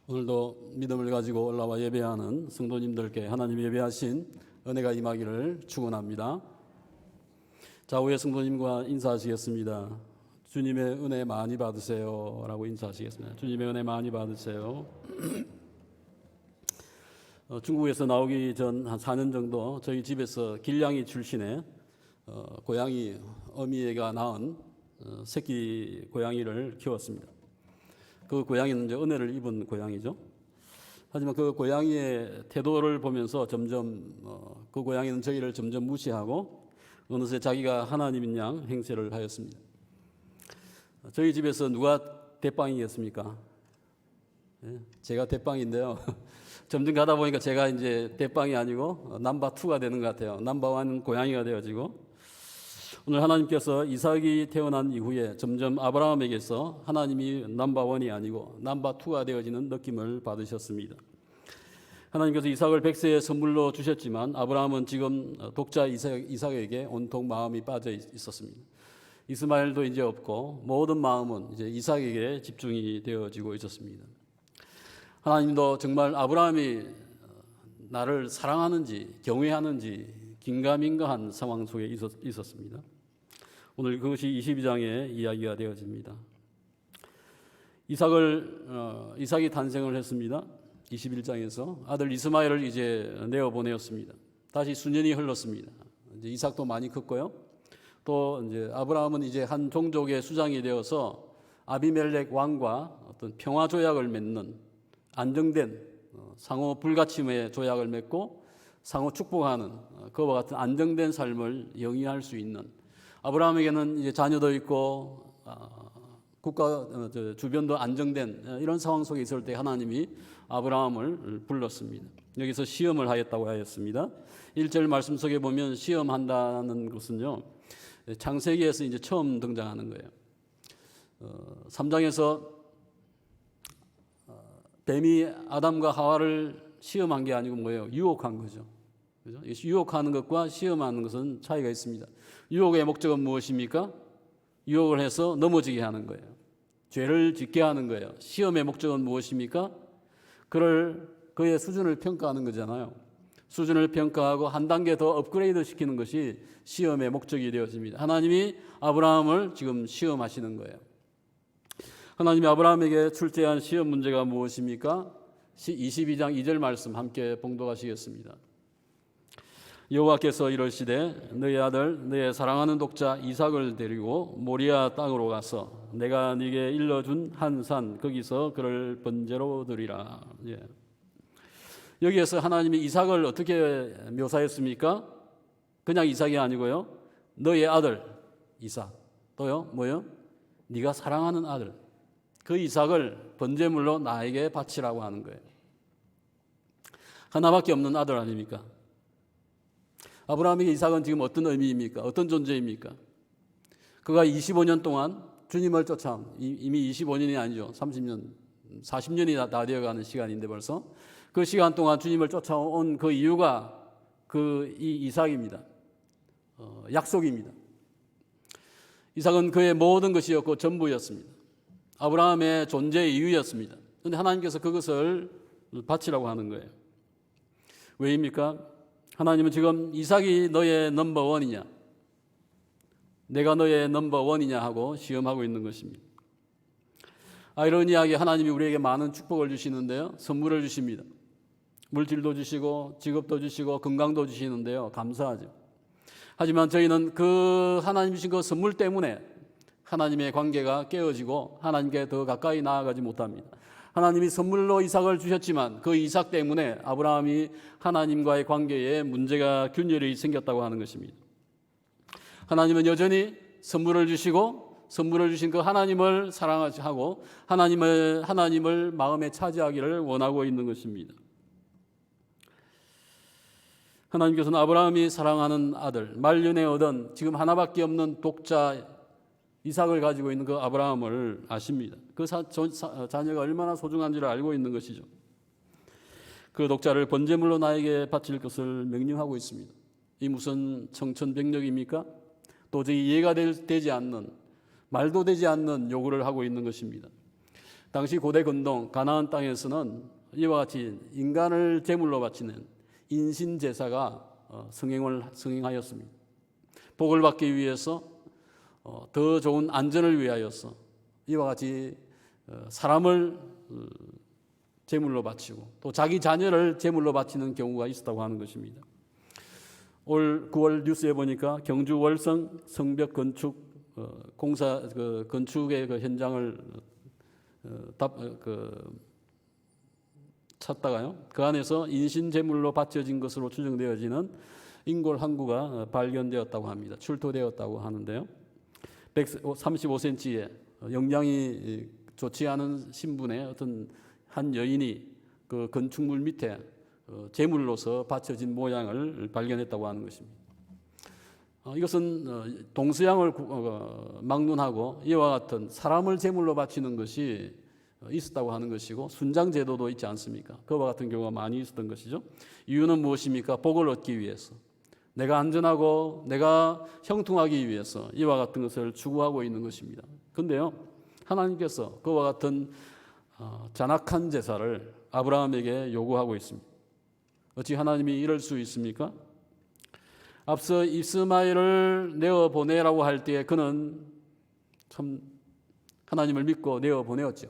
오늘도 믿음을 가지고 올라와 예배하는 성도님들께 하나님 예배하신 은혜가 임하기를 축원합니다. 좌우의 성도님과 인사하시겠습니다. 주님의 은혜 많이 받으세요 라고 인사하시겠습니다. 주님의 은혜 많이 받으세요. 중국에서 나오기 전 한 4년 정도 저희 집에서 길냥이 출신의 고양이 어미애가 낳은 새끼 고양이를 키웠습니다. 그 고양이는 이제 은혜를 입은 고양이죠. 하지만 그 고양이의 태도를 보면서 점점 그 고양이는 저희를 점점 무시하고 어느새 자기가 하나님인 양 행세를 하였습니다. 저희 집에서 누가 대빵이겠습니까? 제가 대빵인데요. 점점 가다 보니까 제가 이제 대빵이 아니고 넘버 2가 되는 것 같아요. 넘버 1 고양이가 되어지고, 오늘 하나님께서 이삭이 태어난 이후에 점점 아브라함에게서 하나님이 넘버 1이 아니고 넘버 2가 되어지는 느낌을 받으셨습니다. 하나님께서 이삭을 백세의 선물로 주셨지만 아브라함은 지금 독자 이삭에게 온통 마음이 빠져 있었습니다. 이스마엘도 이제 없고 모든 마음은 이제 이삭에게 집중이 되어지고 있었습니다. 하나님도 정말 아브라함이 나를 사랑하는지 경외하는지 긴가민가한 상황 속에 있었습니다. 오늘 그것이 22장의 이야기가 되어집니다. 이삭이 탄생을 했습니다. 21장에서 아들 이스마엘을 이제 내어보내었습니다. 다시 수년이 흘렀습니다. 이제 이삭도 많이 컸고요. 또 이제 아브라함은 이제 한 종족의 수장이 되어서 아비멜렉 왕과 어떤 평화 조약을 맺는 안정된 상호 불가침의 조약을 맺고 상호 축복하는 그와 같은 안정된 삶을 영위할 수 있는, 아브라함에게는 이제 자녀도 있고 국가 주변도 안정된 이런 상황 속에 있을 때 하나님이 아브라함을 불렀습니다. 여기서 시험을 하였다고 하였습니다. 1절 말씀 속에 보면 시험한다는 것은요, 창세기에서 이제 처음 등장하는 거예요. 3장에서 뱀이 아담과 하와를 시험한 게 아니고 뭐예요? 유혹한 거죠. 그죠? 유혹하는 것과 시험하는 것은 차이가 있습니다. 유혹의 목적은 무엇입니까? 유혹을 해서 넘어지게 하는 거예요. 죄를 짓게 하는 거예요. 시험의 목적은 무엇입니까? 그의 수준을 평가하는 거잖아요. 수준을 평가하고 한 단계 더 업그레이드 시키는 것이 시험의 목적이 되어집니다. 하나님이 아브라함을 지금 시험하시는 거예요. 하나님이 아브라함에게 출제한 시험 문제가 무엇입니까? 22장 2절 말씀 함께 봉독하시겠습니다. 여호와께서 이르시되 너의 아들 너의 사랑하는 독자 이삭을 데리고 모리아 땅으로 가서 내가 네게 일러준 한 산 거기서 그를 번제로 드리라. 여기에서 하나님이 이삭을 어떻게 묘사했습니까? 그냥 이삭이 아니고요, 너의 아들 이삭, 또요 뭐요? 네가 사랑하는 아들, 그 이삭을 번제물로 나에게 바치라고 하는 거예요. 하나밖에 없는 아들 아닙니까? 아브라함에게 이삭은 지금 어떤 의미입니까? 어떤 존재입니까? 그가 25년 동안 주님을 쫓아온, 이미 25년이 아니죠. 30년, 40년이 다 되어가는 시간인데 벌써 그 시간 동안 주님을 쫓아온 그 이유가 이 이삭입니다. 약속입니다. 이삭은 그의 모든 것이었고 전부였습니다. 아브라함의 존재의 이유였습니다. 그런데 하나님께서 그것을 바치라고 하는 거예요. 왜입니까? 하나님은 지금 이삭이 너의 넘버 원이냐, 내가 너의 넘버 원이냐 하고 시험하고 있는 것입니다. 아이러니하게 하나님이 우리에게 많은 축복을 주시는데요, 선물을 주십니다. 물질도 주시고 직업도 주시고 건강도 주시는데요, 감사하죠. 하지만 저희는 그 하나님 주신 그 선물 때문에 하나님의 관계가 깨어지고 하나님께 더 가까이 나아가지 못합니다. 하나님이 선물로 이삭을 주셨지만 그 이삭 때문에 아브라함이 하나님과의 관계에 문제가 균열이 생겼다고 하는 것입니다. 하나님은 여전히 선물을 주시고 선물을 주신 그 하나님을 사랑하고 하나님을 마음에 차지하기를 원하고 있는 것입니다. 하나님께서는 아브라함이 사랑하는 아들, 말년에 얻은 지금 하나밖에 없는 독자 이삭을 가지고 있는 그 아브라함을 아십니다. 그 자녀가 얼마나 소중한지를 알고 있는 것이죠. 그 독자를 번제물로 나에게 바칠 것을 명령하고 있습니다. 이 무슨 청천벽력입니까? 도저히 이해가 되지 않는, 말도 되지 않는 요구를 하고 있는 것입니다. 당시 고대 근동 가나안 땅에서는 이와 같이 인간을 제물로 바치는 인신 제사가 성행하였습니다. 복을 받기 위해서, 더 좋은 안전을 위하여서 이와 같이 사람을 제물로 바치고 또 자기 자녀를 제물로 바치는 경우가 있었다고 하는 것입니다. 올 9월 뉴스에 보니까 경주 월성 성벽 건축 공사 건축의 현장을 찾다가요, 그 안에서 인신 제물로 바쳐진 것으로 추정되어지는 인골 한 구가 발견되었다고 합니다. 출토되었다고 하는데요, 135cm의 영양이 좋지 않은 신분의 어떤 한 여인이 그 건축물 밑에 제물로서 바쳐진 모양을 발견했다고 하는 것입니다. 이것은 동서양을 막론하고 이와 같은 사람을 제물로 바치는 것이 있었다고 하는 것이고, 순장 제도도 있지 않습니까? 그와 같은 경우가 많이 있었던 것이죠. 이유는 무엇입니까? 복을 얻기 위해서, 내가 안전하고 내가 형통하기 위해서 이와 같은 것을 추구하고 있는 것입니다. 그런데요, 하나님께서 그와 같은 잔악한 제사를 아브라함에게 요구하고 있습니다. 어찌 하나님이 이럴 수 있습니까? 앞서 이스마엘을 내어보내라고 할 때에 그는 참 하나님을 믿고 내어보내었죠.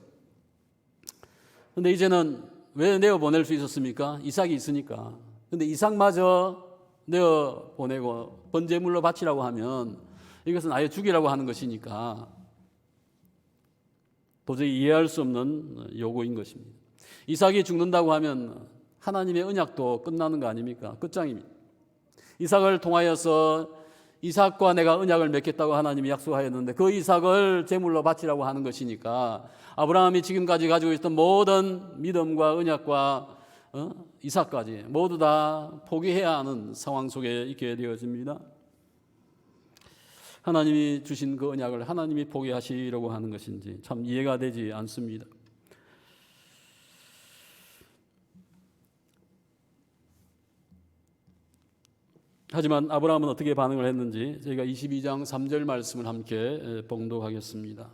그런데 이제는 왜 내어보낼 수 있었습니까? 이삭이 있으니까. 그런데 이삭마저 내어보내고 번제물로 바치라고 하면 이것은 아예 죽이라고 하는 것이니까 도저히 이해할 수 없는 요구인 것입니다. 이삭이 죽는다고 하면 하나님의 언약도 끝나는 거 아닙니까? 끝장입니다. 이삭을 통하여서 이삭과 내가 언약을 맺겠다고 하나님이 약속하였는데 그 이삭을 제물로 바치라고 하는 것이니까 아브라함이 지금까지 가지고 있던 모든 믿음과 언약과 이삭까지 모두 다 포기해야 하는 상황 속에 있게 되어집니다. 하나님이 주신 그 언약을 하나님이 포기하시려고 하는 것인지 참 이해가 되지 않습니다. 하지만 아브라함은 어떻게 반응을 했는지 저희가 22장 3절 말씀을 함께 봉독하겠습니다.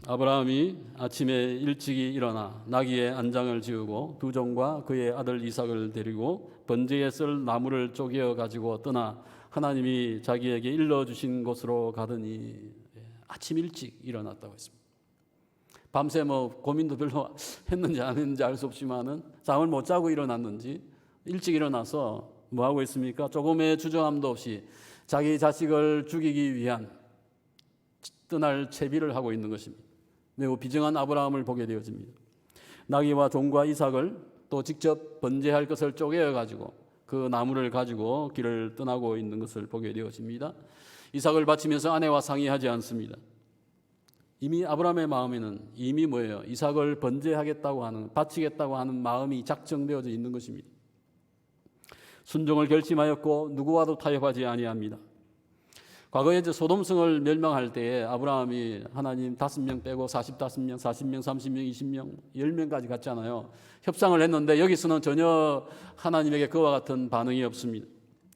아브라함이 아침에 일찍이 일어나 나귀의 안장을 지우고 두 종과 그의 아들 이삭을 데리고 번제에 쓸 나무를 쪼개어 가지고 떠나 하나님이 자기에게 일러주신 곳으로 가더니 아침 일찍 일어났다고 했습니다. 밤새 고민도 별로 했는지 안 했는지 알 수 없지만은 잠을 못 자고 일어났는지 일찍 일어나서 뭐 하고 있습니까? 조금의 주저함도 없이 자기 자식을 죽이기 위한 떠날 채비를 하고 있는 것입니다. 매우 비정한 아브라함을 보게 되어집니다. 나귀와 종과 이삭을 또 직접 번제할 것을 쪼개어 가지고 그 나무를 가지고 길을 떠나고 있는 것을 보게 되어집니다. 이삭을 바치면서 아내와 상의하지 않습니다. 이미 아브라함의 마음에는 이미 뭐예요? 이삭을 번제하겠다고 하는, 바치겠다고 하는 마음이 작정되어져 있는 것입니다. 순종을 결심하였고 누구와도 타협하지 아니합니다. 과거에 소돔성을 멸망할 때에 아브라함이 하나님 5명 빼고 45명, 40명, 30명, 20명, 10명까지 갔잖아요. 협상을 했는데 여기서는 전혀 하나님에게 그와 같은 반응이 없습니다.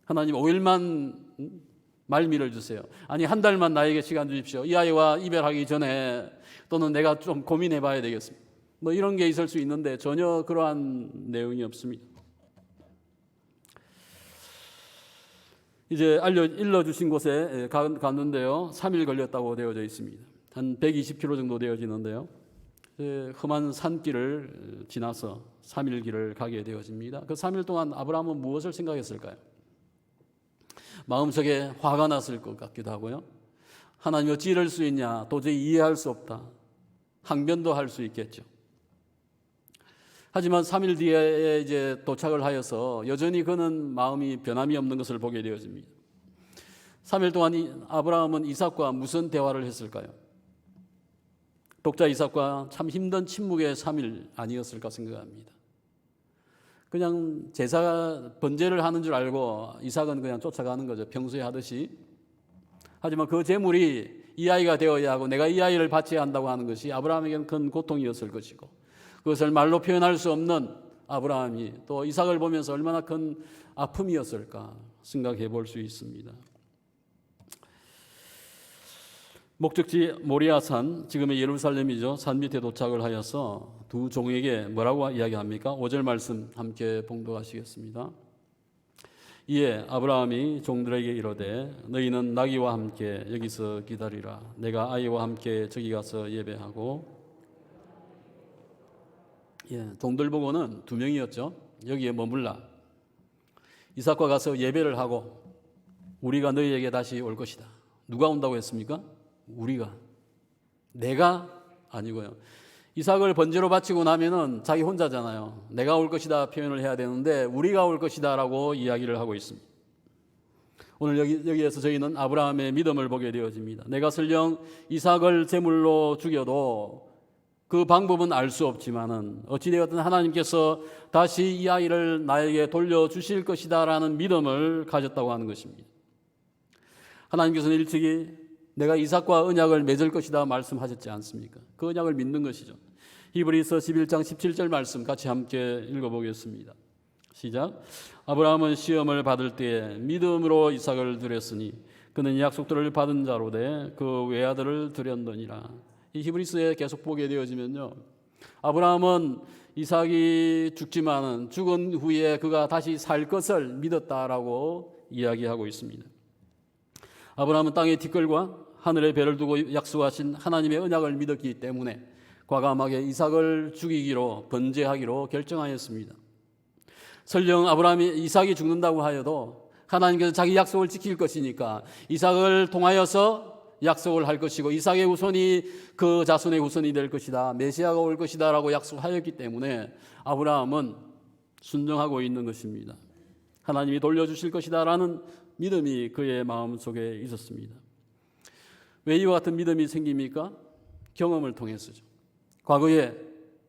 하나님 5일만 말미를 주세요. 아니 한 달만 나에게 시간 주십시오. 이 아이와 이별하기 전에 또는 내가 좀 고민해 봐야 되겠습니다. 뭐 이런 게 있을 수 있는데 전혀 그러한 내용이 없습니다. 이제 일러주신 곳에 갔는데요. 3일 걸렸다고 되어져 있습니다. 한 120km 정도 되어지는데요. 험한 산길을 지나서 3일 길을 가게 되어집니다. 그 3일 동안 아브라함은 무엇을 생각했을까요? 마음속에 화가 났을 것 같기도 하고요. 하나님 어찌 이럴 수 있냐? 도저히 이해할 수 없다. 항변도 할 수 있겠죠. 하지만 3일 뒤에 이제 도착을 하여서 여전히 그는 마음이 변함이 없는 것을 보게 되어집니다. 3일 동안 아브라함은 이삭과 무슨 대화를 했을까요? 독자 이삭과 참 힘든 침묵의 3일 아니었을까 생각합니다. 그냥 제사 번제를 하는 줄 알고 이삭은 그냥 쫓아가는 거죠. 평소에 하듯이. 하지만 그 제물이 이 아이가 되어야 하고 내가 이 아이를 바쳐야 한다고 하는 것이 아브라함에게는 큰 고통이었을 것이고 그것을 말로 표현할 수 없는 아브라함이 또 이삭을 보면서 얼마나 큰 아픔이었을까 생각해 볼 수 있습니다. 목적지 모리아산, 지금의 예루살렘이죠. 산 밑에 도착을 하여서 두 종에게 뭐라고 이야기합니까? 5절 말씀 함께 봉독하시겠습니다. 이에 아브라함이 종들에게 이르되 너희는 나귀와 함께 여기서 기다리라. 내가 아이와 함께 저기 가서 예배하고. 종들 보고는 두 명이었죠. 여기에 머물라. 이삭과 가서 예배를 하고 우리가 너희에게 다시 올 것이다. 누가 온다고 했습니까? 우리가. 내가 아니고요. 이삭을 번제로 바치고 나면은 자기 혼자잖아요. 내가 올 것이다 표현을 해야 되는데 우리가 올 것이다라고 이야기를 하고 있습니다. 오늘 여기에서 저희는 아브라함의 믿음을 보게 되어집니다. 내가 설령 이삭을 제물로 죽여도 그 방법은 알 수 없지만은 어찌되었든 하나님께서 다시 이 아이를 나에게 돌려주실 것이다라는 믿음을 가졌다고 하는 것입니다. 하나님께서는 일찍이 내가 이삭과 언약을 맺을 것이다 말씀하셨지 않습니까? 그 언약을 믿는 것이죠. 히브리서 11장 17절 말씀 같이 함께 읽어보겠습니다. 시작. 아브라함은 시험을 받을 때에 믿음으로 이삭을 드렸으니 그는 약속들을 받은 자로 돼 그 외아들을 드렸느니라. 이 히브리서에 계속 보게 되어지면요, 아브라함은 이삭이 죽지만은 죽은 후에 그가 다시 살 것을 믿었다라고 이야기하고 있습니다. 아브라함은 땅의 티끌과 하늘의 별을 두고 약속하신 하나님의 언약을 믿었기 때문에 과감하게 이삭을 죽이기로 번제하기로 결정하였습니다. 설령 아브라함이 이삭이 죽는다고 하여도 하나님께서 자기 약속을 지킬 것이니까 이삭을 통하여서 약속을 할 것이고 이삭의 후손이 그 자손의 후손이 될 것이다, 메시아가 올 것이다 라고 약속하였기 때문에 아브라함은 순종하고 있는 것입니다. 하나님이 돌려주실 것이다 라는 믿음이 그의 마음속에 있었습니다. 왜 이와 같은 믿음이 생깁니까? 경험을 통해서죠. 과거에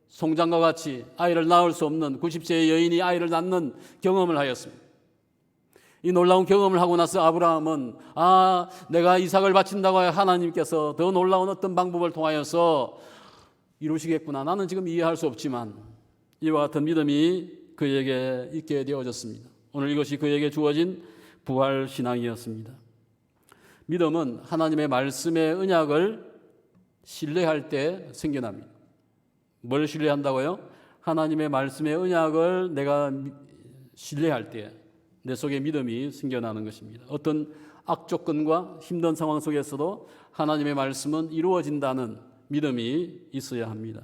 송장과 같이 아이를 낳을 수 없는 90세의 여인이 아이를 낳는 경험을 하였습니다. 이 놀라운 경험을 하고 나서 아브라함은 내가 이삭을 바친다고 하나님께서 더 놀라운 어떤 방법을 통하여서 이루시겠구나. 나는 지금 이해할 수 없지만 이와 같은 믿음이 그에게 있게 되어졌습니다. 오늘 이것이 그에게 주어진 부활신앙이었습니다. 믿음은 하나님의 말씀의 언약을 신뢰할 때 생겨납니다. 뭘 신뢰한다고요? 하나님의 말씀의 언약을 내가 신뢰할 때 내 속에 믿음이 생겨나는 것입니다. 어떤 악조건과 힘든 상황 속에서도 하나님의 말씀은 이루어진다는 믿음이 있어야 합니다.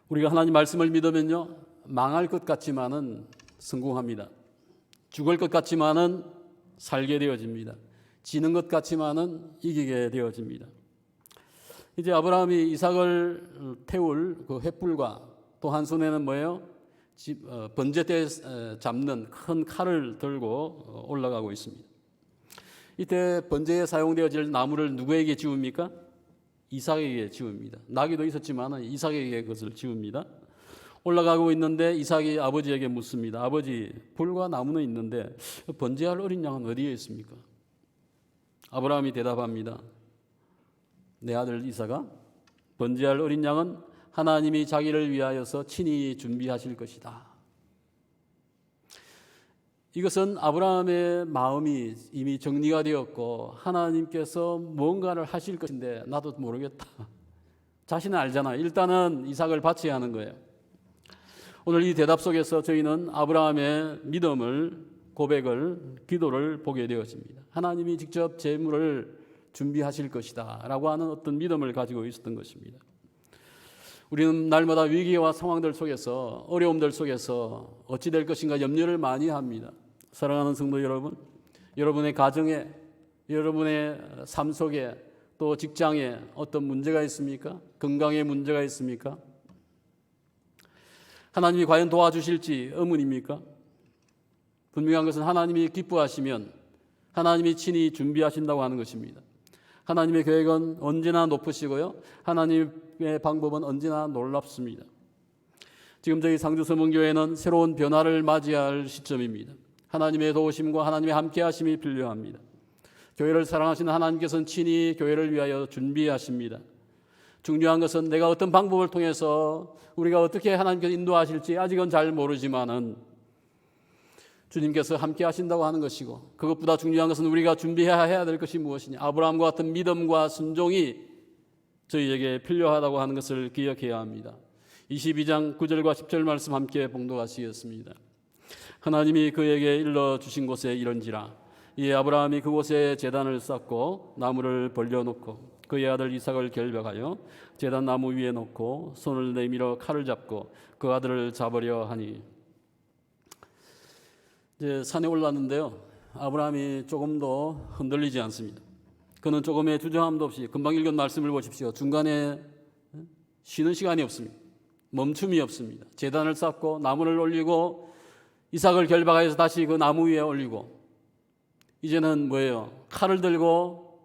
우리가 하나님 말씀을 믿으면요, 망할 것 같지만은 성공합니다. 죽을 것 같지만은 살게 되어집니다. 지는 것 같지만은 이기게 되어집니다. 이제 아브라함이 이삭을 태울 그 횃불과 또 한 손에는 뭐예요? 번제 때 잡는 큰 칼을 들고 올라가고 있습니다. 이때 번제에 사용되어질 나무를 누구에게 지웁니까? 이삭에게 지웁니다. 나귀도 있었지만 이삭에게 그것을 지웁니다. 올라가고 있는데 이삭이 아버지에게 묻습니다. 아버지, 불과 나무는 있는데 번제할 어린 양은 어디에 있습니까? 아브라함이 대답합니다. 내 아들 이삭아, 번제할 어린 양은 하나님이 자기를 위하여서 친히 준비하실 것이다. 이것은 아브라함의 마음이 이미 정리가 되었고 하나님께서 뭔가를 하실 것인데 나도 모르겠다. 자신은 알잖아요. 일단은 이삭을 바쳐야 하는 거예요. 오늘 이 대답 속에서 저희는 아브라함의 믿음을, 고백을, 기도를 보게 되었습니다. 하나님이 직접 제물을 준비하실 것이다 라고 하는 어떤 믿음을 가지고 있었던 것입니다. 우리는 날마다 위기와 상황들 속에서, 어려움들 속에서 어찌 될 것인가 염려를 많이 합니다. 사랑하는 성도 여러분, 여러분의 가정에, 여러분의 삶 속에, 또 직장에 어떤 문제가 있습니까? 건강에 문제가 있습니까? 하나님이 과연 도와주실지 의문입니까? 분명한 것은 하나님이 기뻐하시면 하나님이 친히 준비하신다고 하는 것입니다. 하나님의 계획은 언제나 높으시고요, 하나님의 방법은 언제나 놀랍습니다. 지금 저희 상주서문교회는 새로운 변화를 맞이할 시점입니다. 하나님의 도우심과 하나님의 함께하심이 필요합니다. 교회를 사랑하시는 하나님께서는 친히 교회를 위하여 준비하십니다. 중요한 것은 내가 어떤 방법을 통해서 우리가 어떻게 하나님께서 인도하실지 아직은 잘 모르지만은 주님께서 함께 하신다고 하는 것이고, 그것보다 중요한 것은 우리가 준비해야 될 것이 무엇이냐. 아브라함과 같은 믿음과 순종이 저희에게 필요하다고 하는 것을 기억해야 합니다. 22장 9절과 10절 말씀 함께 봉독하시겠습니다. 하나님이 그에게 일러주신 곳에 이른지라. 이에 아브라함이 그곳에 제단을 쌓고 나무를 벌려놓고 그의 아들 이삭을 결박하여 제단 나무 위에 놓고 손을 내밀어 칼을 잡고 그 아들을 잡으려 하니. 이제 산에 올랐는데요, 아브라함이 조금도 흔들리지 않습니다. 그는 조금의 주저함도 없이, 금방 읽은 말씀을 보십시오. 중간에 쉬는 시간이 없습니다. 멈춤이 없습니다. 제단을 쌓고 나무를 올리고 이삭을 결박해서 다시 그 나무 위에 올리고, 이제는 뭐예요? 칼을 들고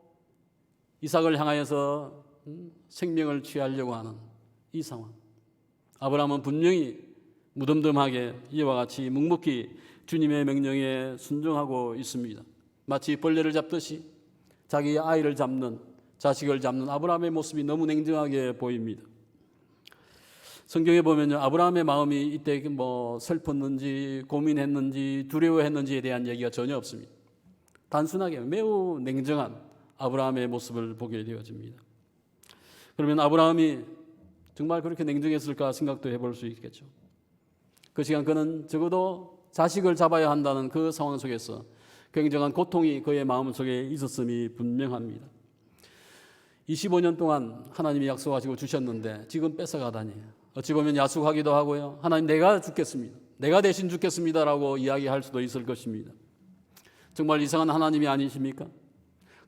이삭을 향하여서 생명을 취하려고 하는 이 상황. 아브라함은 분명히 무덤덤하게 이와 같이 묵묵히 주님의 명령에 순종하고 있습니다. 마치 벌레를 잡듯이 자기 아이를 잡는, 자식을 잡는 아브라함의 모습이 너무 냉정하게 보입니다. 성경에 보면요, 아브라함의 마음이 이때 슬펐는지 고민했는지 두려워했는지에 대한 얘기가 전혀 없습니다. 단순하게 매우 냉정한 아브라함의 모습을 보게 되어집니다. 그러면 아브라함이 정말 그렇게 냉정했을까 생각도 해볼 수 있겠죠. 그 시간 그는 적어도 자식을 잡아야 한다는 그 상황 속에서 굉장한 고통이 그의 마음속에 있었음이 분명합니다. 25년 동안 하나님이 약속하시고 주셨는데 지금 뺏어가다니, 어찌 보면 야속하기도 하고요, 하나님 내가 죽겠습니다, 내가 대신 죽겠습니다라고 이야기할 수도 있을 것입니다. 정말 이상한 하나님이 아니십니까?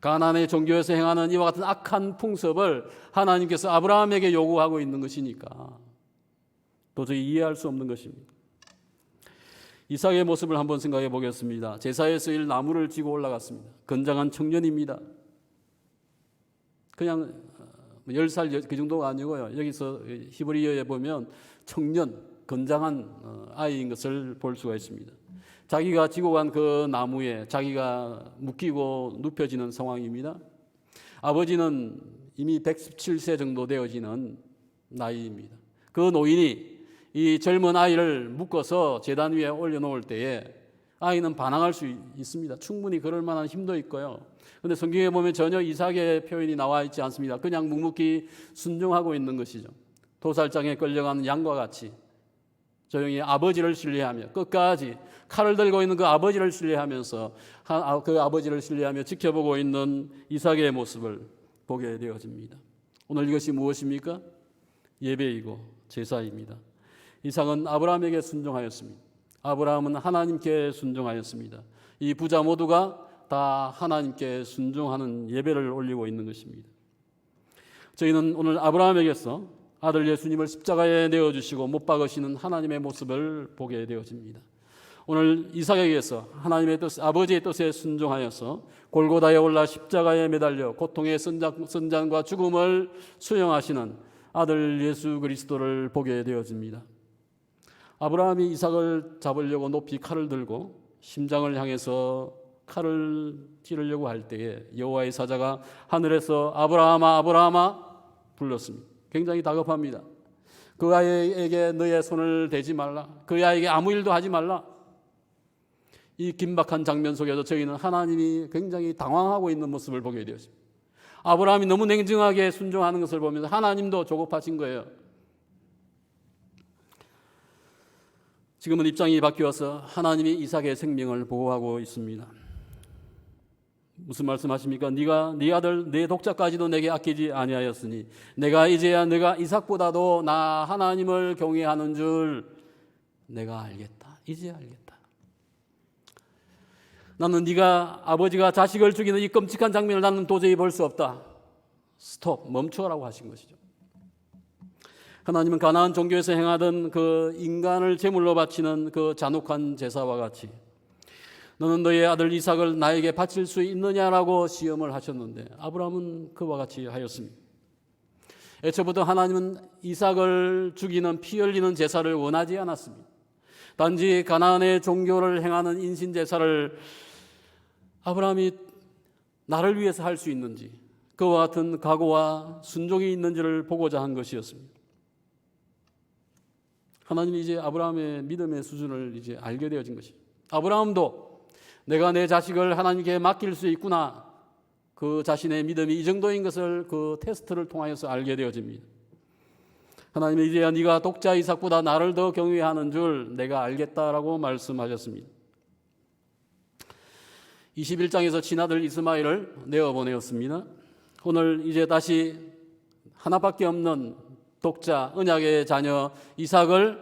가나안의 종교에서 행하는 이와 같은 악한 풍습을 하나님께서 아브라함에게 요구하고 있는 것이니까 도저히 이해할 수 없는 것입니다. 이삭의 모습을 한번 생각해 보겠습니다. 제사에 쓰일 나무를 지고 올라갔습니다. 건장한 청년입니다. 그냥 10살 그 정도가 아니고요, 여기서 히브리어에 보면 청년, 건장한 아이인 것을 볼 수가 있습니다. 자기가 지고 간 그 나무에 자기가 묶이고 눕혀지는 상황입니다. 아버지는 이미 117세 정도 되어지는 나이입니다. 그 노인이 이 젊은 아이를 묶어서 제단 위에 올려놓을 때에 아이는 반항할 수 있습니다. 충분히 그럴 만한 힘도 있고요. 그런데 성경에 보면 전혀 이삭의 표현이 나와 있지 않습니다. 그냥 묵묵히 순종하고 있는 것이죠. 도살장에 끌려가는 양과 같이 조용히 아버지를 신뢰하며, 끝까지 칼을 들고 있는 그 아버지를 신뢰하면서 그 아버지를 신뢰하며 지켜보고 있는 이삭의 모습을 보게 되어집니다. 오늘 이것이 무엇입니까? 예배이고 제사입니다. 이삭은 아브라함에게 순종하였습니다. 아브라함은 하나님께 순종하였습니다. 이 부자 모두가 다 하나님께 순종하는 예배를 올리고 있는 것입니다. 저희는 오늘 아브라함에게서 아들 예수님을 십자가에 내어주시고 못 박으시는 하나님의 모습을 보게 되어집니다. 오늘 이삭에게서 하나님의 뜻, 아버지의 뜻에 순종하여서 골고다에 올라 십자가에 매달려 고통의 선장과 죽음을 수용하시는 아들 예수 그리스도를 보게 되어집니다. 아브라함이 이삭을 잡으려고 높이 칼을 들고 심장을 향해서 칼을 찌르려고 할 때에 여호와의 사자가 하늘에서 아브라함아 아브라함아 불렀습니다. 굉장히 다급합니다. 그 아이에게 너의 손을 대지 말라, 그 아이에게 아무 일도 하지 말라. 이 긴박한 장면 속에서 저희는 하나님이 굉장히 당황하고 있는 모습을 보게 되었습니다. 아브라함이 너무 냉정하게 순종하는 것을 보면서 하나님도 조급하신 거예요. 지금은 입장이 바뀌어서 하나님이 이삭의 생명을 보호하고 있습니다. 무슨 말씀하십니까? 네가 네 아들 네 독자까지도 내게 아끼지 아니하였으니 내가 이제야 네가 이삭보다도 나 하나님을 경외하는 줄 내가 알겠다. 이제야 알겠다. 나는 네가 아버지가 자식을 죽이는 이 끔찍한 장면을 나는 도저히 볼 수 없다. 스톱, 멈추라고 하신 것이죠. 하나님은 가나안 종교에서 행하던 그 인간을 제물로 바치는 그 잔혹한 제사와 같이 너는 너의 아들 이삭을 나에게 바칠 수 있느냐라고 시험을 하셨는데 아브라함은 그와 같이 하였습니다. 애초부터 하나님은 이삭을 죽이는 피 흘리는 제사를 원하지 않았습니다. 단지 가나안의 종교를 행하는 인신 제사를 아브라함이 나를 위해서 할 수 있는지, 그와 같은 각오와 순종이 있는지를 보고자 한 것이었습니다. 하나님이 이제 아브라함의 믿음의 수준을 이제 알게 되어진 것입니다. 아브라함도 내가 내 자식을 하나님께 맡길 수 있구나, 그 자신의 믿음이 이 정도인 것을 그 테스트를 통하여서 알게 되어집니다. 하나님이 이제야 네가 독자 이삭보다 나를 더 경외하는 줄 내가 알겠다라고 말씀하셨습니다. 21장에서 친아들 이스마엘을 내어보내었습니다. 오늘 이제 다시 하나밖에 없는 독자 언약의 자녀 이삭을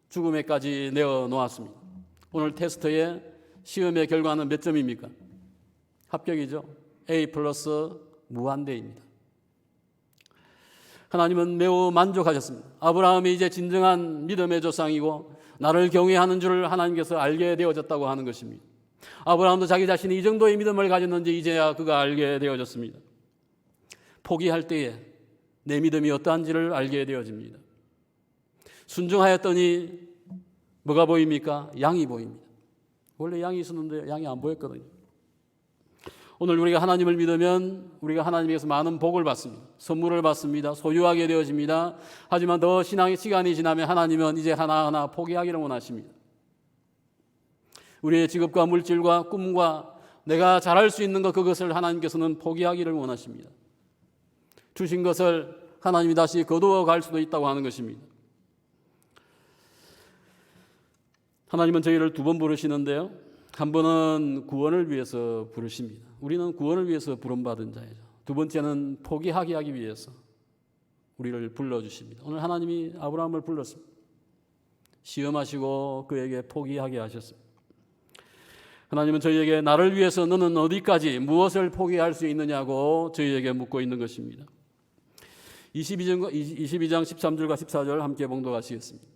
죽음에까지 내어놓았습니다. 오늘 테스트의 시험의 결과는 몇 점입니까? 합격이죠. A 플러스 무한대입니다. 하나님은 매우 만족하셨습니다. 아브라함이 이제 진정한 믿음의 조상이고 나를 경외하는 줄을 하나님께서 알게 되어졌다고 하는 것입니다. 아브라함도 자기 자신이 이 정도의 믿음을 가졌는지 이제야 그가 알게 되어졌습니다. 포기할 때에 내 믿음이 어떠한지를 알게 되어집니다. 순종하였더니 뭐가 보입니까? 양이 보입니다. 원래 양이 있었는데 양이 안 보였거든요. 오늘 우리가 하나님을 믿으면 우리가 하나님에게서 많은 복을 받습니다. 선물을 받습니다. 소유하게 되어집니다. 하지만 더 신앙의 시간이 지나면 하나님은 이제 하나하나 포기하기를 원하십니다. 우리의 직업과 물질과 꿈과 내가 잘할 수 있는 것, 그것을 하나님께서는 포기하기를 원하십니다. 주신 것을 하나님이 다시 거두어 갈 수도 있다고 하는 것입니다. 하나님은 저희를 두 번 부르시는데요, 한 번은 구원을 위해서 부르십니다. 우리는 구원을 위해서 부름받은 자이죠. 두 번째는 포기하게 하기 위해서 우리를 불러주십니다. 오늘 하나님이 아브라함을 불렀습니다. 시험하시고 그에게 포기하게 하셨습니다. 하나님은 저희에게 나를 위해서 너는 어디까지 무엇을 포기할 수 있느냐고 저희에게 묻고 있는 것입니다. 22장 13절과 14절 함께 봉독하시겠습니다.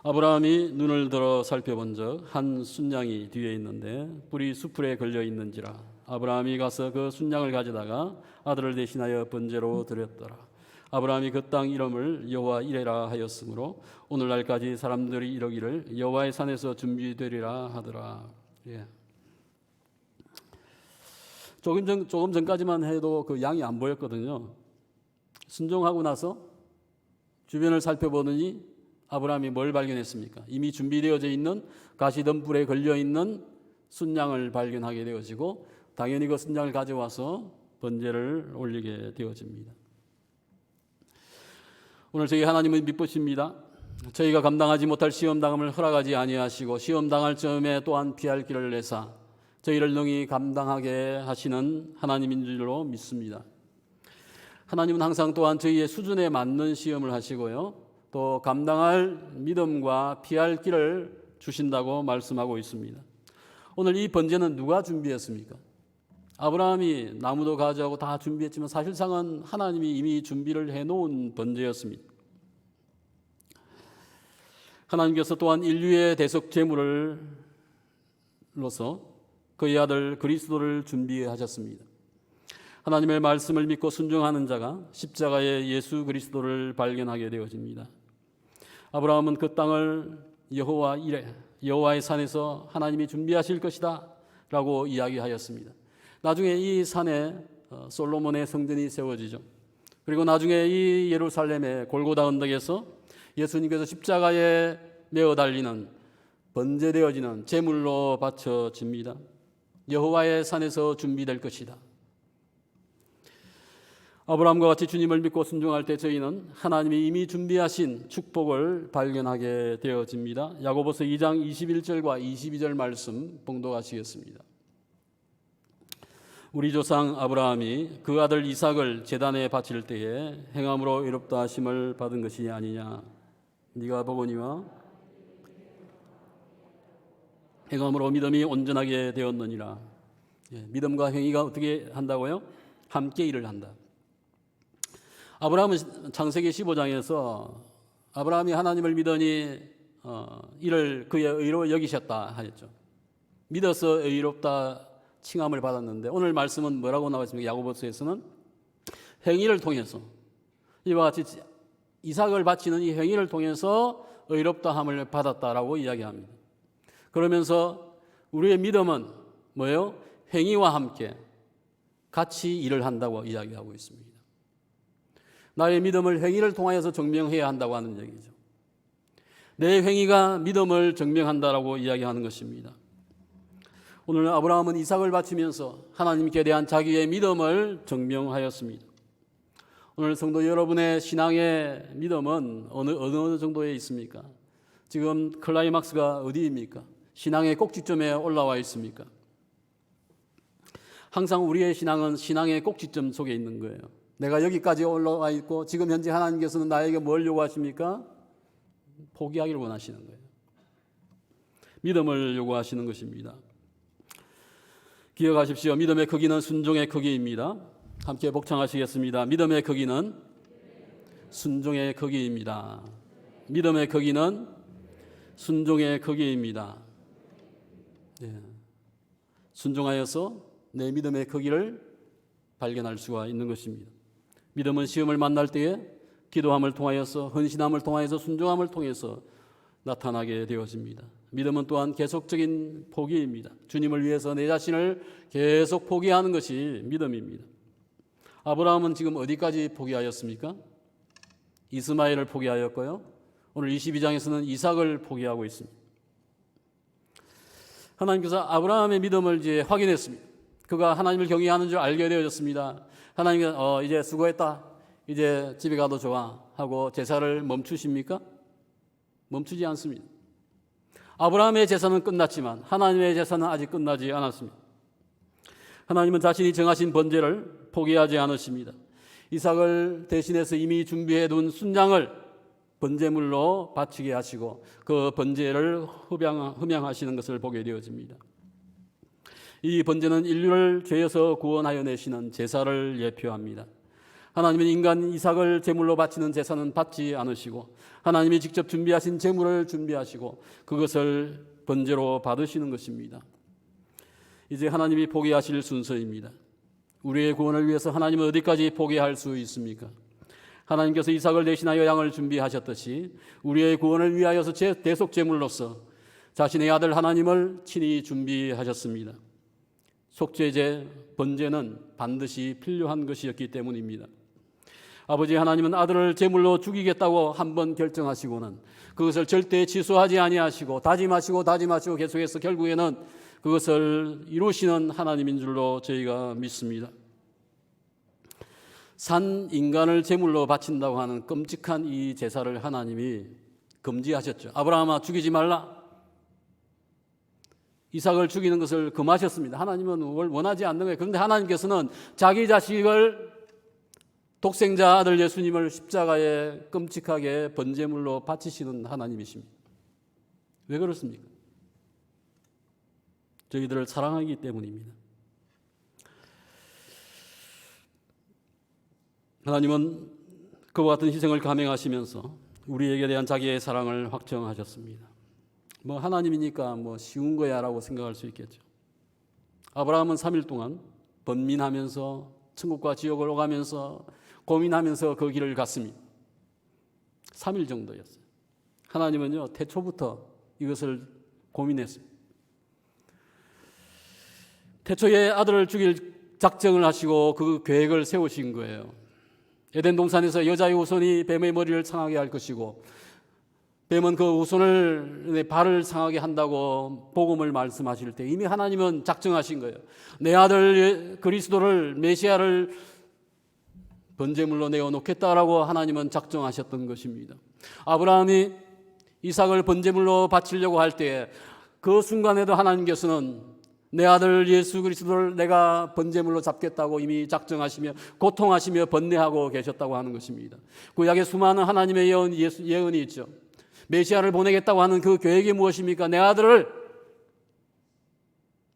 아브라함이 눈을 들어 살펴본즉 한 순양이 뒤에 있는데 뿔이 수풀에 걸려 있는지라. 아브라함이 가서 그 순양을 가져다가 아들을 대신하여 번제로 드렸더라. 아브라함이 그 땅 이름을 여호와 이레라 하였으므로 오늘날까지 사람들이 이러기를 여호와의 산에서 준비되리라 하더라. 예. 조금 전까지만 해도 그 양이 안 보였거든요. 순종하고 나서 주변을 살펴보더니 아브라함이 뭘 발견했습니까? 이미 준비되어져 있는 가시덤불에 걸려있는 순양을 발견하게 되어지고 당연히 그 순양을 가져와서 번제를 올리게 되어집니다. 오늘 저희 하나님은 미쁘십니다. 저희가 감당하지 못할 시험당함을 허락하지 아니하시고 시험당할 점에 또한 피할 길을 내사 저희를 능히 감당하게 하시는 하나님인 줄로 믿습니다. 하나님은 항상 또한 저희의 수준에 맞는 시험을 하시고요, 또 감당할 믿음과 피할 길을 주신다고 말씀하고 있습니다. 오늘 이 번제는 누가 준비했습니까? 아브라함이 나무도 가져가고 다 준비했지만 사실상은 하나님이 이미 준비를 해놓은 번제였습니다. 하나님께서 또한 인류의 대속 제물로서 그의 아들 그리스도를 준비하셨습니다. 하나님의 말씀을 믿고 순종하는 자가 십자가의 예수 그리스도를 발견하게 되어집니다. 아브라함은 그 땅을 여호와 이레, 여호와의 산에서 하나님이 준비하실 것이다 라고 이야기하였습니다. 나중에 이 산에 솔로몬의 성전이 세워지죠. 그리고 나중에 이 예루살렘의 골고다 언덕에서 예수님께서 십자가에 매어 달리는 번제되어지는 제물로 바쳐집니다. 여호와의 산에서 준비될 것이다. 아브라함과 같이 주님을 믿고 순종할 때 저희는 하나님이 이미 준비하신 축복을 발견하게 되어집니다. 야고보서 2장 21절과 22절 말씀 봉독하시겠습니다. 우리 조상 아브라함이 그 아들 이삭을 제단에 바칠 때에 행함으로 의롭다 하심을 받은 것이 아니냐. 네가 보거니와 행함으로 믿음이 온전하게 되었느니라. 믿음과 행위가 어떻게 한다고요? 함께 일을 한다. 아브라함은 창세기 15장에서 아브라함이 하나님을 믿으니 이를 그의 의로 여기셨다 하였죠. 믿어서 의롭다 칭함을 받았는데 오늘 말씀은 뭐라고 나와 있습니까? 야고보서에서는 행위를 통해서 이와 같이 이삭을 바치는 이 행위를 통해서 의롭다함을 받았다라고 이야기합니다. 그러면서 우리의 믿음은 뭐예요? 행위와 함께 같이 일을 한다고 이야기하고 있습니다. 나의 믿음을 행위를 통하여서 증명해야 한다고 하는 얘기죠. 내 행위가 믿음을 증명한다라고 이야기하는 것입니다. 오늘 아브라함은 이삭을 바치면서 하나님께 대한 자기의 믿음을 증명하였습니다. 오늘 성도 여러분의 신앙의 믿음은 어느 정도에 있습니까? 지금 클라이막스가 어디입니까? 신앙의 꼭지점에 올라와 있습니까? 항상 우리의 신앙은 신앙의 꼭지점 속에 있는 거예요. 내가 여기까지 올라와 있고 지금 현재 하나님께서는 나에게 뭘 요구하십니까? 포기하기를 원하시는 거예요. 믿음을 요구하시는 것입니다. 기억하십시오. 믿음의 크기는 순종의 크기입니다. 함께 복창하시겠습니다. 믿음의 크기는 순종의 크기입니다. 믿음의 크기는 순종의 크기입니다. 네. 순종하여서 내 믿음의 크기를 발견할 수가 있는 것입니다. 믿음은 시험을 만날 때에 기도함을 통하여서 헌신함을 통하여서 순종함을 통해서 나타나게 되어집니다. 믿음은 또한 계속적인 포기입니다. 주님을 위해서 내 자신을 계속 포기하는 것이 믿음입니다. 아브라함은 지금 어디까지 포기하였습니까? 이스마엘을 포기하였고요. 오늘 22장에서는 이삭을 포기하고 있습니다. 하나님께서 아브라함의 믿음을 이제 확인했습니다. 그가 하나님을 경외하는 줄 알게 되어졌습니다. 하나님께서 이제 수고했다. 이제 집에 가도 좋아 하고 제사를 멈추십니까? 멈추지 않습니다. 아브라함의 제사는 끝났지만 하나님의 제사는 아직 끝나지 않았습니다. 하나님은 자신이 정하신 번제를 포기하지 않으십니다. 이삭을 대신해서 이미 준비해 둔 순양을 번제물로 바치게 하시고 그 번제를 흠양하시는 것을 보게 되어집니다. 이 번제는 인류를 죄에서 구원하여 내시는 제사를 예표합니다. 하나님은 인간 이삭을 제물로 바치는 제사는 받지 않으시고 하나님이 직접 준비하신 제물을 준비하시고 그것을 번제로 받으시는 것입니다. 이제 하나님이 포기하실 순서입니다. 우리의 구원을 위해서 하나님은 어디까지 포기할 수 있습니까? 하나님께서 이삭을 대신하여 양을 준비하셨듯이 우리의 구원을 위하여서 대속 제물로서 자신의 아들 하나님을 친히 준비하셨습니다. 속죄제, 번제는 반드시 필요한 것이었기 때문입니다. 아버지 하나님은 아들을 제물로 죽이겠다고 한번 결정하시고는 그것을 절대 취소하지 아니하시고 다짐하시고 계속해서 결국에는 그것을 이루시는 하나님인 줄로 저희가 믿습니다. 산 인간을 제물로 바친다고 하는 끔찍한 이 제사를 하나님이 금지하셨죠. 아브라함아 죽이지 말라. 이삭을 죽이는 것을 금하셨습니다. 하나님은 원하지 않는 거예요. 그런데 하나님께서는 자기 자식을 독생자 아들 예수님을 십자가에 끔찍하게 번제물로 바치시는 하나님이십니다. 왜 그렇습니까? 저희들을 사랑하기 때문입니다. 하나님은 그와 같은 희생을 감행하시면서 우리에게 대한 자기의 사랑을 확정하셨습니다. 하나님이니까 쉬운 거야 라고 생각할 수 있겠죠. 아브라함은 3일 동안 번민하면서 천국과 지옥을 오가면서 고민하면서 그 길을 갔습니다. 3일 정도였어요. 하나님은요 태초부터 이것을 고민했습니다. 태초에 아들을 죽일 작정을 하시고 그 계획을 세우신 거예요. 에덴 동산에서 여자의 후손이 뱀의 머리를 상하게 할 것이고 뱀은 그 후손을 발을 상하게 한다고 복음을 말씀하실 때 이미 하나님은 작정하신 거예요. 내 아들 그리스도를 메시아를 번제물로 내어놓겠다라고 하나님은 작정하셨던 것입니다. 아브라함이 이삭을 번제물로 바치려고 할 때 그 순간에도 하나님께서는 내 아들 예수 그리스도를 내가 번제물로 잡겠다고 이미 작정하시며 고통하시며 번뇌하고 계셨다고 하는 것입니다. 구약에 수많은 하나님의 예언이 있죠. 메시아를 보내겠다고 하는 그 계획이 무엇입니까? 내 아들을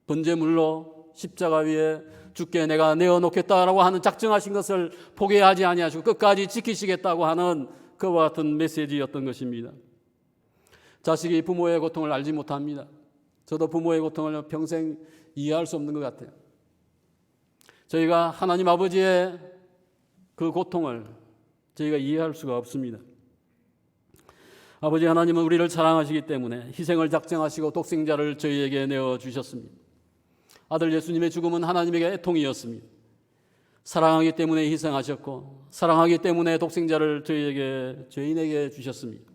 번제물로 십자가 위에 죽게 내가 내어놓겠다라고 하는 작정하신 것을 포기하지 아니하시고 끝까지 지키시겠다고 하는 그와 같은 메시지였던 것입니다. 자식이 부모의 고통을 알지 못합니다. 저도 부모의 고통을 평생 이해할 수 없는 것 같아요. 저희가 하나님 아버지의 그 고통을 저희가 이해할 수가 없습니다. 아버지 하나님은 우리를 사랑하시기 때문에 희생을 작정하시고 독생자를 저희에게 내어주셨습니다. 아들 예수님의 죽음은 하나님에게 애통이었습니다. 사랑하기 때문에 희생하셨고 사랑하기 때문에 독생자를 저희에게 죄인에게 주셨습니다.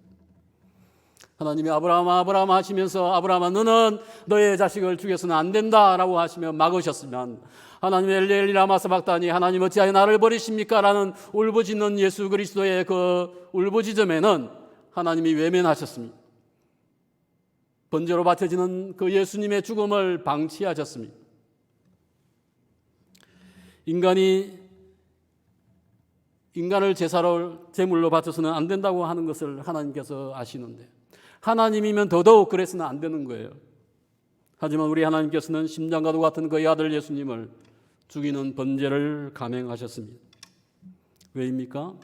하나님이 아브라함 아브라함 하시면서 아브라함아 너는 너의 자식을 죽여서는 안 된다라고 하시며 막으셨으면 하나님 엘리 라마 사박다니 하나님 어찌하여 나를 버리십니까? 라는 울부짖는 예수 그리스도의 그 울부짖음에는 하나님이 외면하셨습니다. 번제로 바쳐지는 그 예수님의 죽음을 방치하셨습니다. 인간을 제물로 바쳐서는 안 된다고 하는 것을 하나님께서 아시는데 하나님이면 더더욱 그래서는 안 되는 거예요. 하지만 우리 하나님께서는 심장과도 같은 그의 아들 예수님을 죽이는 번제를 감행하셨습니다. 왜입니까?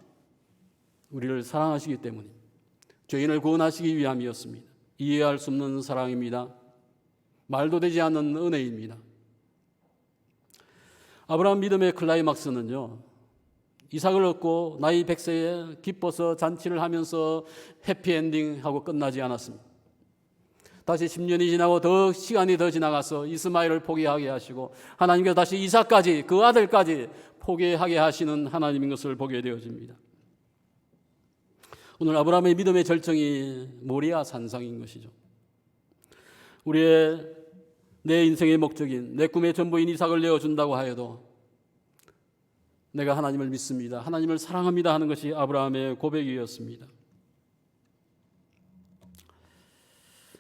우리를 사랑하시기 때문입니다. 죄인을 구원하시기 위함이었습니다. 이해할 수 없는 사랑입니다. 말도 되지 않는 은혜입니다. 아브라함 믿음의 클라이막스는요, 이삭을 얻고 나이 100세에 기뻐서 잔치를 하면서 해피엔딩하고 끝나지 않았습니다. 다시 10년이 지나고 시간이 더 지나가서 이스마엘을 포기하게 하시고 하나님께서 다시 이삭까지 그 아들까지 포기하게 하시는 하나님인 것을 보게 되어집니다. 오늘 아브라함의 믿음의 절정이 모리아 산상인 것이죠. 내 인생의 목적인 내 꿈의 전부인 이삭을 내어준다고 하여도 내가 하나님을 믿습니다, 하나님을 사랑합니다 하는 것이 아브라함의 고백이었습니다.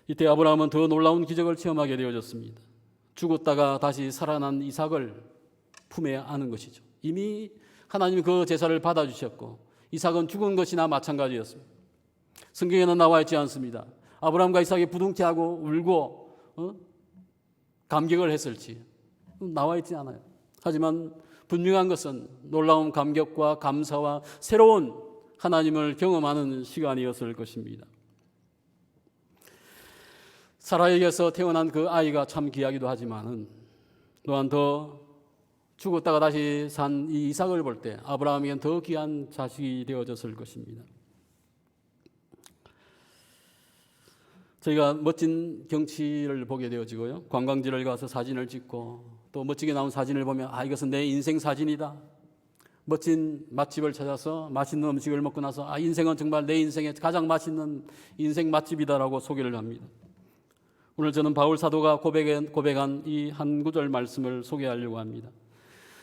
이때 아브라함은 더 놀라운 기적을 체험하게 되어졌습니다. 죽었다가 다시 살아난 이삭을 품에 안은 것이죠. 이미 하나님이 그 제사를 받아주셨고 이삭은 죽은 것이나 마찬가지였습니다. 성경에는 나와 있지 않습니다. 아브라함과 이삭이 부둥켜하고 울고 감격을 했을지 나와 있지 않아요. 하지만 분명한 것은 놀라운 감격과 감사와 새로운 하나님을 경험하는 시간이었을 것입니다. 사라에게서 태어난 그 아이가 참 귀하기도 하지만은 또한 더 죽었다가 다시 산 이 이삭을 볼 때 아브라함에겐 더 귀한 자식이 되어졌을 것입니다. 저희가 멋진 경치를 보게 되어지고요, 관광지를 가서 사진을 찍고 또 멋지게 나온 사진을 보면 이것은 내 인생 사진이다. 멋진 맛집을 찾아서 맛있는 음식을 먹고 나서 인생은 정말 내 인생에 가장 맛있는 인생 맛집이다라고 소개를 합니다. 오늘 저는 바울 사도가 고백한 이 한 구절 말씀을 소개하려고 합니다.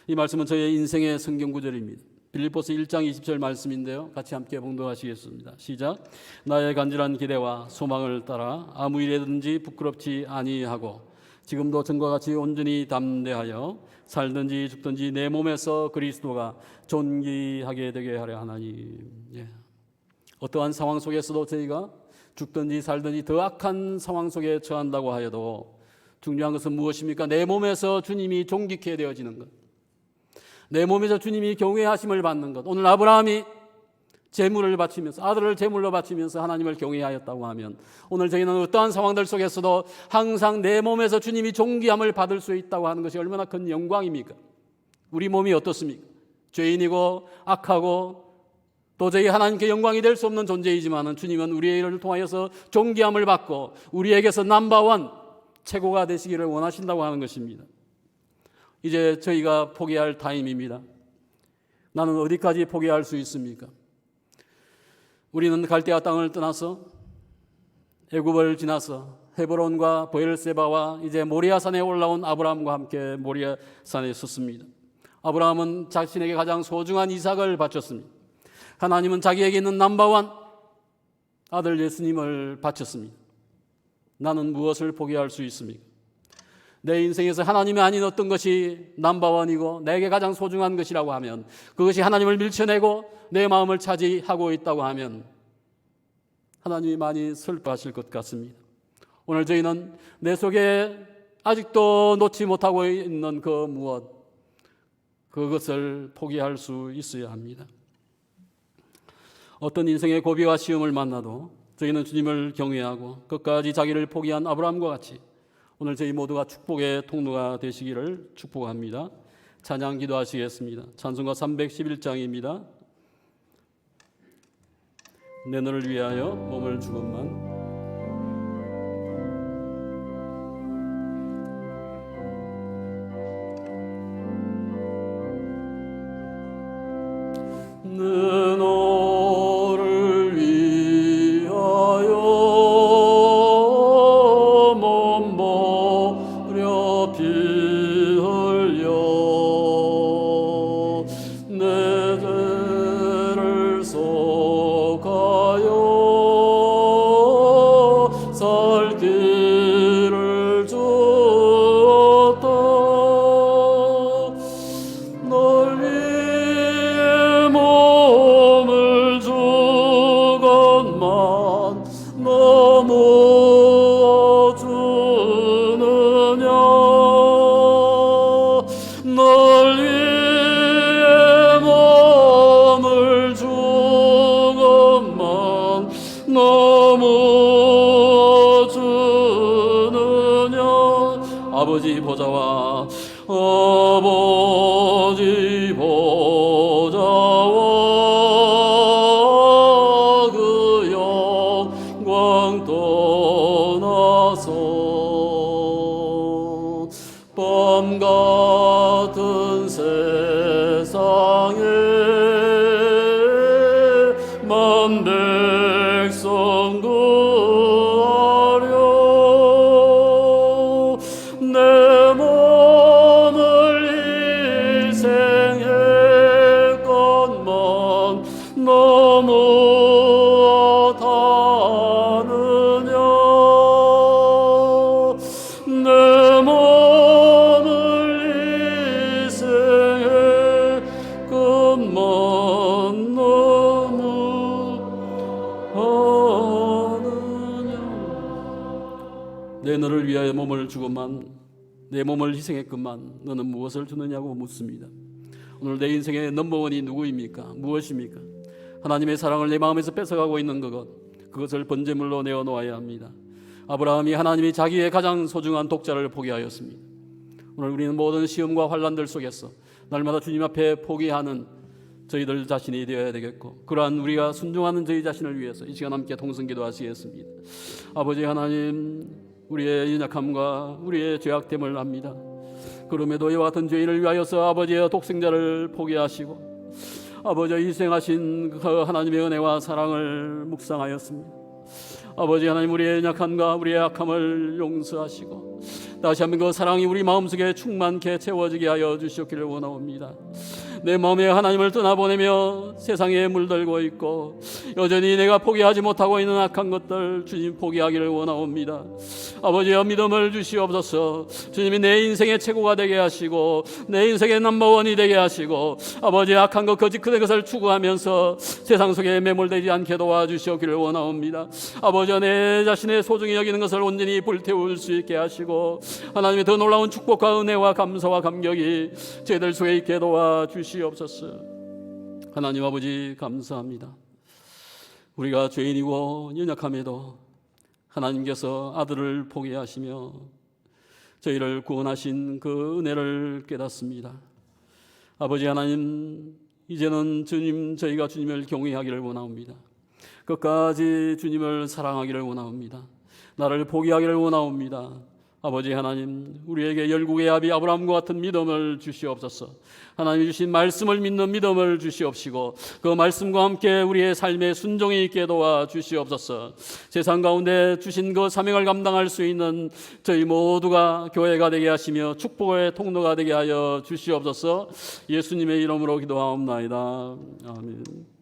이 말씀은 저의 인생의 성경 구절입니다. 빌립보서 1장 20절 말씀인데요, 같이 함께 봉독하시겠습니다. 시작. 나의 간절한 기대와 소망을 따라 아무 일에든지 부끄럽지 아니하고 지금도 전과 같이 온전히 담대하여 살든지 죽든지 내 몸에서 그리스도가 존귀하게 되게 하려 하나니. 어떠한 상황 속에서도 저희가 죽든지 살든지 더 악한 상황 속에 처한다고 하여도 중요한 것은 무엇입니까? 내 몸에서 주님이 존귀케 되어지는 것, 내 몸에서 주님이 경외하심을 받는 것. 오늘 아브라함이 제물을 바치면서 아들을 제물로 바치면서 하나님을 경외하였다고 하면 오늘 저희는 어떠한 상황들 속에서도 항상 내 몸에서 주님이 존귀함을 받을 수 있다고 하는 것이 얼마나 큰 영광입니까? 우리 몸이 어떻습니까? 죄인이고 악하고 도저히 하나님께 영광이 될 수 없는 존재이지만 주님은 우리의 일을 통하여서 존귀함을 받고 우리에게서 넘버원 최고가 되시기를 원하신다고 하는 것입니다. 이제 저희가 포기할 타임입니다. 나는 어디까지 포기할 수 있습니까? 우리는 갈대아 땅을 떠나서 애굽을 지나서 헤브론과 브엘세바와 이제 모리아산에 올라온 아브라함과 함께 모리아산에 섰습니다. 아브라함은 자신에게 가장 소중한 이삭을 바쳤습니다. 하나님은 자기에게 있는 넘버원 아들 예수님을 바쳤습니다. 나는 무엇을 포기할 수 있습니까? 내 인생에서 하나님이 아닌 어떤 것이 넘버원이고 내게 가장 소중한 것이라고 하면 그것이 하나님을 밀쳐내고 내 마음을 차지하고 있다고 하면 하나님이 많이 슬퍼하실 것 같습니다. 오늘 저희는 내 속에 아직도 놓지 못하고 있는 그 무엇, 그것을 포기할 수 있어야 합니다. 어떤 인생의 고비와 시험을 만나도 저희는 주님을 경외하고 끝까지 자기를 포기한 아브라함과 같이 오늘 저희 모두가 축복의 통로가 되시기를 축복합니다. 찬양 기도하시겠습니다. 찬송가 311장입니다. 내 너를 위하여 몸을 주건만. 내 너를 위하여 넘어주느냐. 아버지 보좌와 아버지 보좌와 그 영광 떠나서 밤 같은 세상에 만 백성 구하려 내 몸을 희생했건만 너무 다느냐. 내 몸을 희생했건만 너무 내 너를 위하여 몸을 주고만 내 몸을 희생했건만 너는 무엇을 주느냐고 묻습니다. 오늘 내 인생의 넘버원이 누구입니까? 무엇입니까? 하나님의 사랑을 내 마음에서 뺏어가고 있는 그것을 번제물로 내어놓아야 합니다. 아브라함이 하나님이 자기의 가장 소중한 독자를 포기하였습니다. 오늘 우리는 모든 시험과 환난들 속에서 날마다 주님 앞에 포기하는 저희들 자신이 되어야 되겠고, 그러한 우리가 순종하는 저희 자신을 위해서 이 시간 함께 동성기도 하시겠습니다. 아버지 하나님, 우리의 연약함과 우리의 죄악됨을 압니다. 그럼에도 이와 같은 죄인을 위하여서 아버지의 독생자를 포기하시고 아버지 희생하신 그 하나님의 은혜와 사랑을 묵상하였습니다. 아버지 하나님, 우리의 연약함과 우리의 악함을 용서하시고 다시 한번 그 사랑이 우리 마음속에 충만케 채워지게 하여 주시옵기를 원하옵니다. 내 마음에 하나님을 떠나보내며 세상에 물들고 있고 여전히 내가 포기하지 못하고 있는 악한 것들 주님 포기하기를 원하옵니다. 아버지여, 믿음을 주시옵소서. 주님이 내 인생의 최고가 되게 하시고 내 인생의 넘버원이 되게 하시고 아버지 악한 것 거짓 것을 추구하면서 세상 속에 매몰되지 않게 도와주시옵기를 원하옵니다. 아버지여, 내 자신의 소중히 여기는 것을 온전히 불태울 수 있게 하시고 하나님의 더 놀라운 축복과 은혜와 감사와 감격이 저희들 속에 있게 도와주시옵소서. 하나님 아버지, 감사합니다. 우리가 죄인이고 연약함에도 하나님께서 아들을 포기하시며 저희를 구원하신 그 은혜를 깨닫습니다. 아버지 하나님, 이제는 주님, 저희가 주님을 경외하기를 원하옵니다. 끝까지 주님을 사랑하기를 원하옵니다. 나를 포기하기를 원하옵니다. 아버지 하나님, 우리에게 열국의 아비 아브라함과 같은 믿음을 주시옵소서. 하나님 주신 말씀을 믿는 믿음을 주시옵시고 그 말씀과 함께 우리의 삶에 순종이 있게 도와주시옵소서. 세상 가운데 주신 그 사명을 감당할 수 있는 저희 모두가 교회가 되게 하시며 축복의 통로가 되게 하여 주시옵소서. 예수님의 이름으로 기도하옵나이다. 아멘.